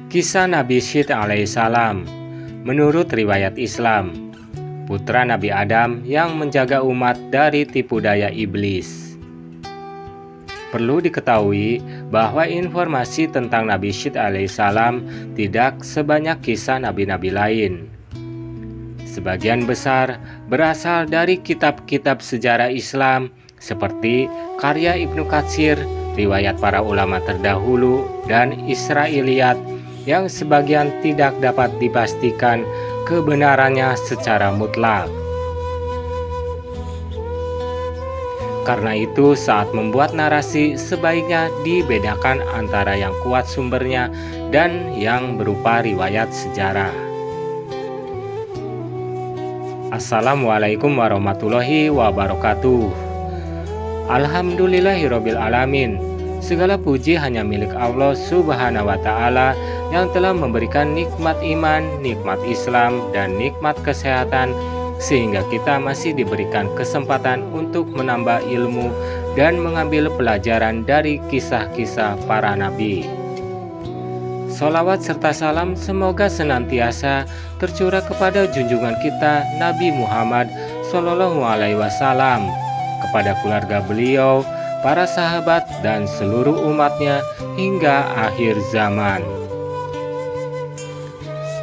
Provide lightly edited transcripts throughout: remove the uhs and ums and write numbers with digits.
Kisah Nabi Syed alaihissalam. Menurut riwayat Islam, putra Nabi Adam yang menjaga umat dari tipu daya iblis. Perlu diketahui bahwa informasi tentang Nabi Syed alaihissalam tidak sebanyak kisah nabi-nabi lain. Sebagian besar berasal dari kitab-kitab sejarah Islam seperti karya Ibnu Katsir, riwayat para ulama terdahulu, dan Israiliyat yang sebagian tidak dapat dipastikan kebenarannya secara mutlak. Karena itu, saat membuat narasi sebaiknya dibedakan antara yang kuat sumbernya dan yang berupa riwayat sejarah. Assalamualaikum warahmatullahi wabarakatuh. Alhamdulillahirabbil alamin. Segala puji hanya milik Allah Subhanahu wa Ta'ala yang telah memberikan nikmat iman, nikmat Islam, dan nikmat kesehatan, sehingga kita masih diberikan kesempatan untuk menambah ilmu dan mengambil pelajaran dari kisah-kisah para nabi. Sholawat serta salam semoga senantiasa tercurah kepada junjungan kita Nabi Muhammad SAW, kepada keluarga beliau, para sahabat, dan seluruh umatnya hingga akhir zaman.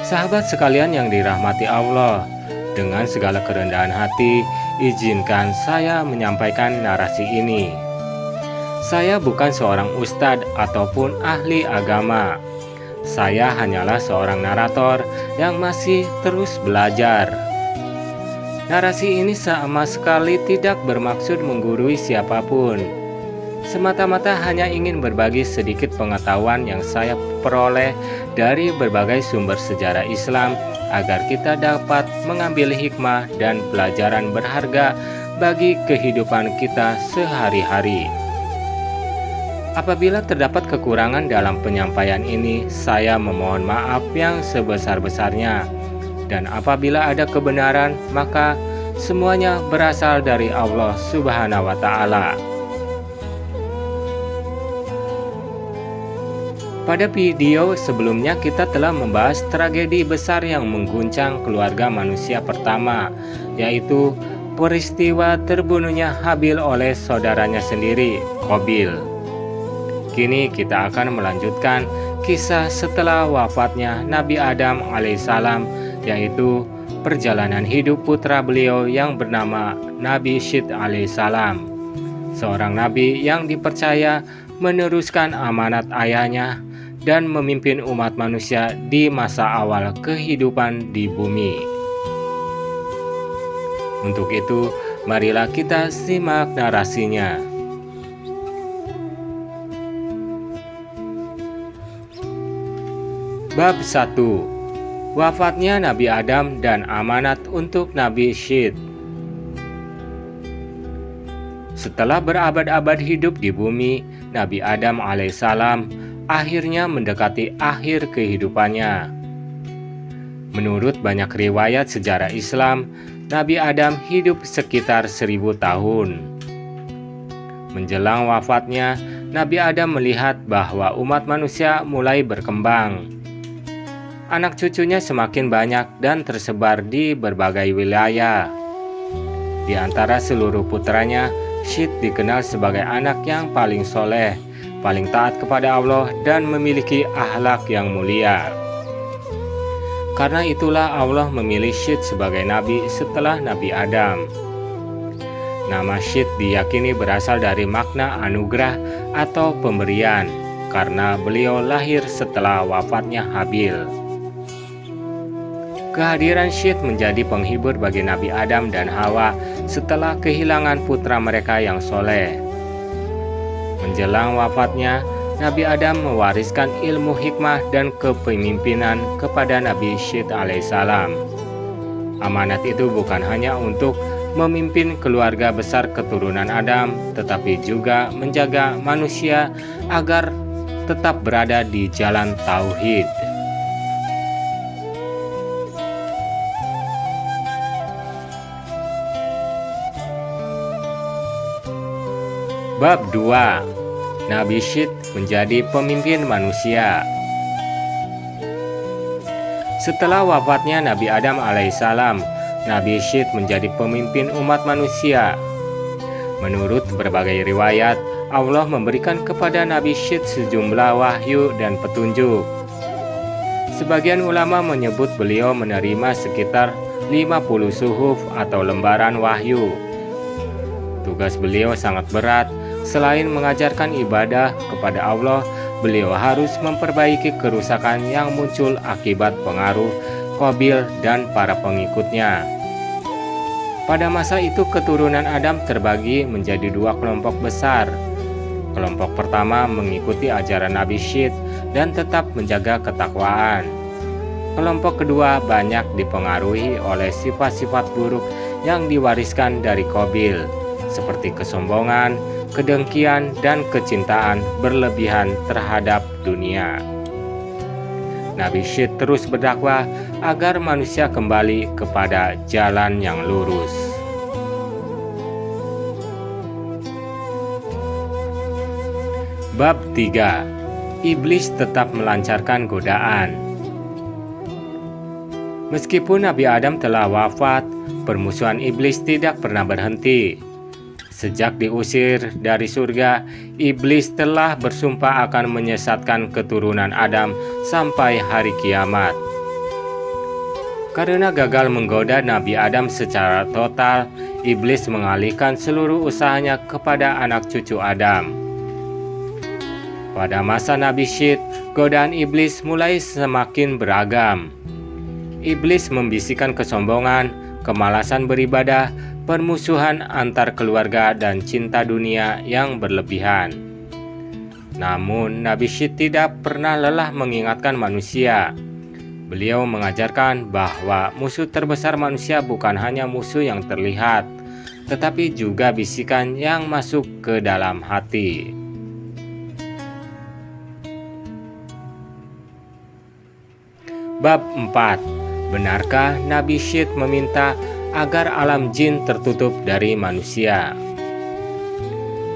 Sahabat sekalian yang dirahmati Allah, dengan segala kerendahan hati, izinkan saya menyampaikan narasi ini. Saya bukan seorang ustadz ataupun ahli agama. Saya hanyalah seorang narator yang masih terus belajar. Narasi ini sama sekali tidak bermaksud menggurui siapapun. Semata-mata hanya ingin berbagi sedikit pengetahuan yang saya peroleh dari berbagai sumber sejarah Islam agar kita dapat mengambil hikmah dan pelajaran berharga bagi kehidupan kita sehari-hari. Apabila terdapat kekurangan dalam penyampaian ini, saya memohon maaf yang sebesar-besarnya. Dan apabila ada kebenaran, maka semuanya berasal dari Allah Subhanahu wa Ta'ala. Pada video sebelumnya kita telah membahas tragedi besar yang mengguncang keluarga manusia pertama, yaitu peristiwa terbunuhnya Habil oleh saudaranya sendiri, Qabil. Kini kita akan melanjutkan kisah setelah wafatnya Nabi Adam alaihissalam, yaitu perjalanan hidup putra beliau yang bernama Nabi Syed alaihissalam, seorang nabi yang dipercaya meneruskan amanat ayahnya dan memimpin umat manusia di masa awal kehidupan di bumi. Untuk itu, marilah kita simak narasinya. Bab 1. Wafatnya Nabi Adam dan amanat untuk Nabi Syed. Setelah berabad-abad hidup di bumi, Nabi Adam alaihissalam akhirnya mendekati akhir kehidupannya. Menurut banyak riwayat sejarah Islam, Nabi Adam hidup sekitar 1000 tahun. Menjelang wafatnya, Nabi Adam melihat bahwa umat manusia mulai berkembang. Anak cucunya semakin banyak dan tersebar di berbagai wilayah. Di antara seluruh putranya, Syed dikenal sebagai anak yang paling soleh, paling taat kepada Allah, dan memiliki akhlak yang mulia. Karena itulah Allah memilih Syed sebagai nabi setelah Nabi Adam. Nama Syed diyakini berasal dari makna anugerah atau pemberian, karena beliau lahir setelah wafatnya Habil. Kehadiran Syed menjadi penghibur bagi Nabi Adam dan Hawa setelah kehilangan putra mereka yang soleh. Menjelang wafatnya, Nabi Adam mewariskan ilmu hikmah dan kepemimpinan kepada Nabi Syed alaihissalam. Amanat itu bukan hanya untuk memimpin keluarga besar keturunan Adam, tetapi juga menjaga manusia agar tetap berada di jalan tauhid. Bab 2. Nabi Syed menjadi pemimpin manusia. Setelah wafatnya Nabi Adam alaihissalam, Nabi Syed menjadi pemimpin umat manusia. Menurut berbagai riwayat, Allah memberikan kepada Nabi Syed sejumlah wahyu dan petunjuk. Sebagian ulama menyebut beliau menerima sekitar 50 suhuf atau lembaran wahyu. Tugas beliau sangat berat. Selain mengajarkan ibadah kepada Allah, beliau harus memperbaiki kerusakan yang muncul akibat pengaruh Qabil dan para pengikutnya. Pada masa itu keturunan Adam terbagi menjadi dua kelompok besar. Kelompok pertama mengikuti ajaran Nabi Syed dan tetap menjaga ketakwaan. Kelompok kedua banyak dipengaruhi oleh sifat-sifat buruk yang diwariskan dari Qabil, seperti kesombongan, kedengkian, dan kecintaan berlebihan terhadap dunia. Nabi Syed terus berdakwah agar manusia kembali kepada jalan yang lurus. Bab 3. Iblis tetap melancarkan godaan. Meskipun Nabi Adam telah wafat, permusuhan iblis tidak pernah berhenti. Sejak diusir dari surga, iblis telah bersumpah akan menyesatkan keturunan Adam sampai hari kiamat. Karena gagal menggoda Nabi Adam secara total, iblis mengalihkan seluruh usahanya kepada anak cucu Adam. Pada masa Nabi Syed, godaan iblis mulai semakin beragam. Iblis membisikkan kesombongan, kemalasan beribadah, permusuhan antar keluarga, dan cinta dunia yang berlebihan. Namun, Nabi Syed tidak pernah lelah mengingatkan manusia. Beliau mengajarkan bahwa musuh terbesar manusia bukan hanya musuh yang terlihat, tetapi juga bisikan yang masuk ke dalam hati. Bab 4. Benarkah Nabi Syed meminta agar alam jin tertutup dari manusia?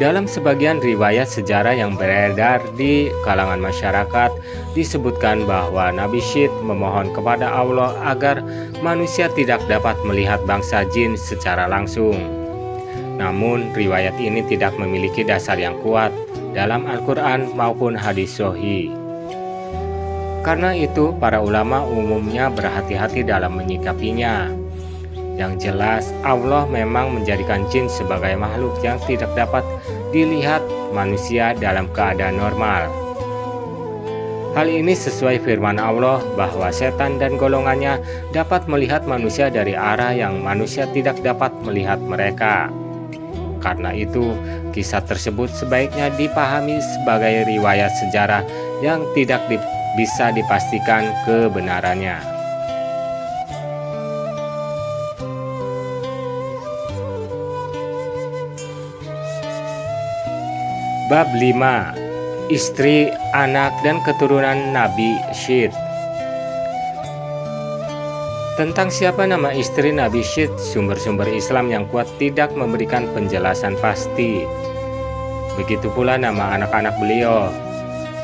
Dalam sebagian riwayat sejarah yang beredar di kalangan masyarakat, disebutkan bahwa Nabi Syed memohon kepada Allah agar manusia tidak dapat melihat bangsa jin secara langsung. Namun, riwayat ini tidak memiliki dasar yang kuat dalam Al-Quran maupun hadis sahih. Karena itu, para ulama umumnya berhati-hati dalam menyikapinya. Yang jelas, Allah memang menjadikan jin sebagai makhluk yang tidak dapat dilihat manusia dalam keadaan normal. Hal ini sesuai firman Allah bahwa setan dan golongannya dapat melihat manusia dari arah yang manusia tidak dapat melihat mereka. Karena itu, kisah tersebut sebaiknya dipahami sebagai riwayat sejarah yang tidak bisa dipastikan kebenarannya. Bab 5. Istri, anak, dan keturunan Nabi Syed. Tentang siapa nama istri Nabi Syed, sumber-sumber Islam yang kuat tidak memberikan penjelasan pasti. Begitu pula nama anak-anak beliau.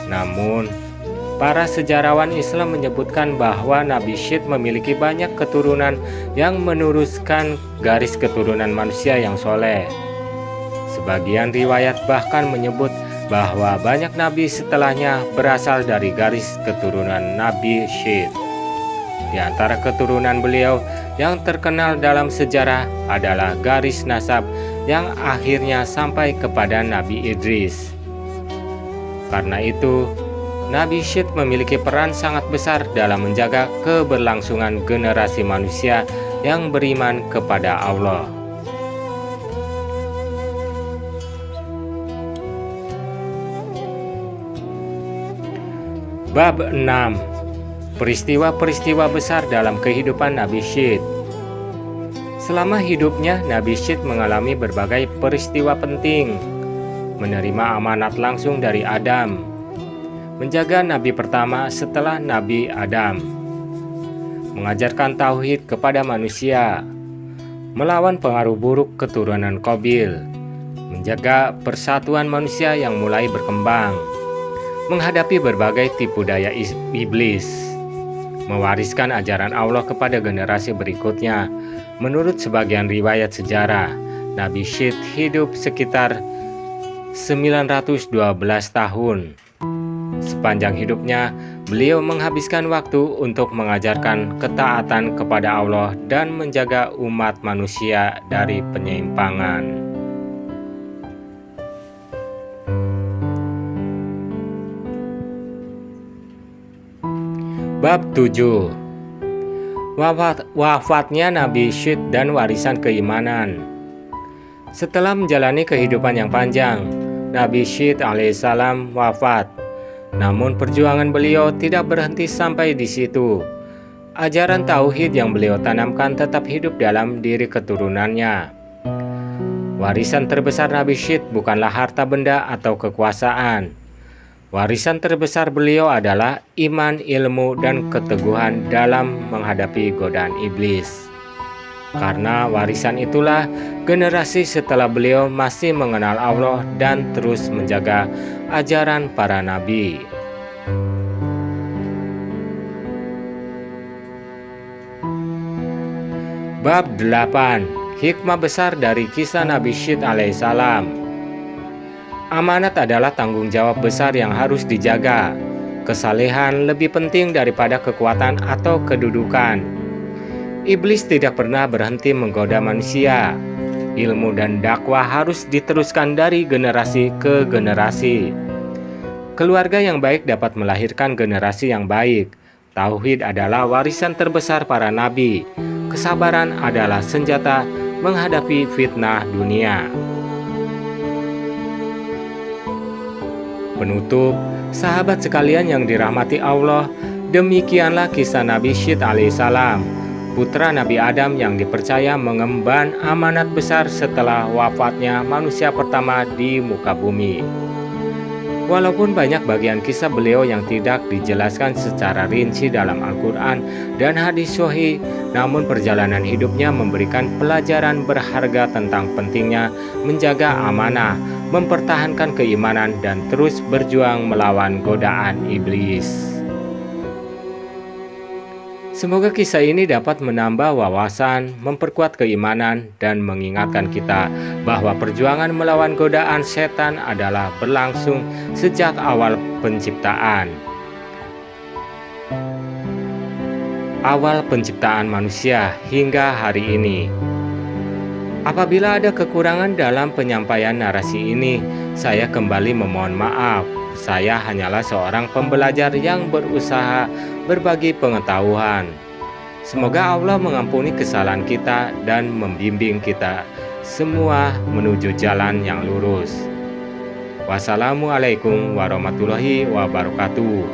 Namun, para sejarawan Islam menyebutkan bahwa Nabi Syed memiliki banyak keturunan yang meneruskan garis keturunan manusia yang soleh. Sebagian riwayat bahkan menyebut bahwa banyak nabi setelahnya berasal dari garis keturunan Nabi Syed. Di antara keturunan beliau yang terkenal dalam sejarah adalah garis nasab yang akhirnya sampai kepada Nabi Idris. Karena itu, Nabi Syed memiliki peran sangat besar dalam menjaga keberlangsungan generasi manusia yang beriman kepada Allah. Bab 6. Peristiwa-peristiwa besar dalam kehidupan Nabi Syed. Selama hidupnya, Nabi Syed mengalami berbagai peristiwa penting. Menerima amanat langsung dari Adam, menjaga nabi pertama setelah Nabi Adam, mengajarkan tauhid kepada manusia, melawan pengaruh buruk keturunan Qabil, menjaga persatuan manusia yang mulai berkembang, menghadapi berbagai tipu daya iblis, mewariskan ajaran Allah kepada generasi berikutnya. Menurut sebagian riwayat sejarah, Nabi Syed hidup sekitar 912 tahun. Sepanjang hidupnya, beliau menghabiskan waktu untuk mengajarkan ketaatan kepada Allah dan menjaga umat manusia dari penyimpangan. Bab 7. Wafatnya Nabi Syed dan warisan keimanan. Setelah menjalani kehidupan yang panjang, Nabi Syed alaihissalam wafat. Namun perjuangan beliau tidak berhenti sampai di situ. Ajaran tauhid yang beliau tanamkan tetap hidup dalam diri keturunannya. Warisan terbesar Nabi Syed bukanlah harta benda atau kekuasaan. Warisan terbesar beliau adalah iman, ilmu, dan keteguhan dalam menghadapi godaan iblis. Karena warisan itulah generasi setelah beliau masih mengenal Allah dan terus menjaga ajaran para nabi. Bab 8. Hikmah besar dari kisah Nabi Syed alaihissalam. Amanat adalah tanggung jawab besar yang harus dijaga. Kesalehan lebih penting daripada kekuatan atau kedudukan. Iblis tidak pernah berhenti menggoda manusia. Ilmu dan dakwah harus diteruskan dari generasi ke generasi. Keluarga yang baik dapat melahirkan generasi yang baik. Tauhid adalah warisan terbesar para nabi. Kesabaran adalah senjata menghadapi fitnah dunia. Penutup, sahabat sekalian yang dirahmati Allah, demikianlah kisah Nabi Syed alaihissalam, putra Nabi Adam yang dipercaya mengemban amanat besar setelah wafatnya manusia pertama di muka bumi. Walaupun banyak bagian kisah beliau yang tidak dijelaskan secara rinci dalam Al-Quran dan hadis sahih, namun perjalanan hidupnya memberikan pelajaran berharga tentang pentingnya menjaga amanah, mempertahankan keimanan, dan terus berjuang melawan godaan iblis. Semoga kisah ini dapat menambah wawasan, memperkuat keimanan, dan mengingatkan kita bahwa perjuangan melawan godaan setan adalah berlangsung sejak awal penciptaan. Awal penciptaan manusia hingga hari ini. Apabila ada kekurangan dalam penyampaian narasi ini, saya kembali memohon maaf. Saya hanyalah seorang pembelajar yang berusaha berbagi pengetahuan. Semoga Allah mengampuni kesalahan kita dan membimbing kita semua menuju jalan yang lurus. Wassalamualaikum warahmatullahi wabarakatuh.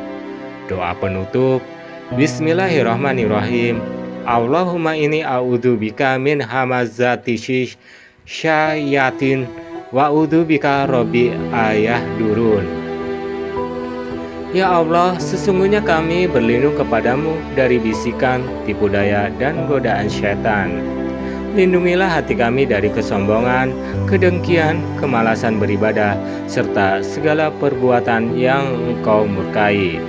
Doa penutup. Bismillahirrahmanirrahim. Allahumma inni a'udzubika min hamazati syayatin wa a'udzubika rabbi ayahdurun. Ya Allah, sesungguhnya kami berlindung kepadamu dari bisikan, tipu daya, dan godaan syaitan. Lindungilah hati kami dari kesombongan, kedengkian, kemalasan beribadah, serta segala perbuatan yang Engkau murkai.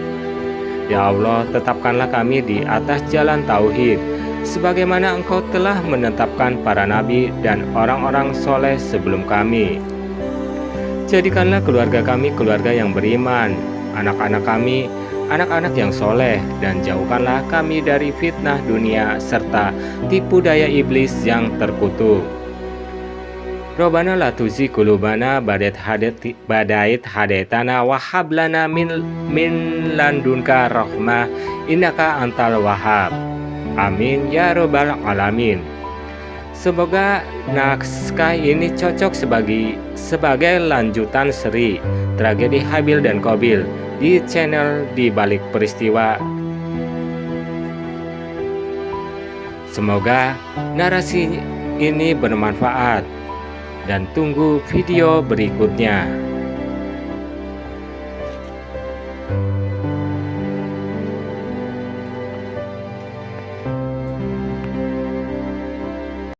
Ya Allah, tetapkanlah kami di atas jalan tauhid, sebagaimana Engkau telah menetapkan para nabi dan orang-orang soleh sebelum kami. Jadikanlah keluarga kami keluarga yang beriman, anak-anak kami anak-anak yang soleh, dan jauhkanlah kami dari fitnah dunia serta tipu daya iblis yang terkutuk. Robbana la tuzigh qulubana ba'da idh hadaitana wa hab lana min ladunka rahmah innaka antal wahhab. Amin ya robbal alamin. Semoga naskah ini cocok sebagai lanjutan seri tragedi Habil dan Qabil di channel Di Balik Peristiwa. Semoga narasi ini bermanfaat, dan tunggu video berikutnya.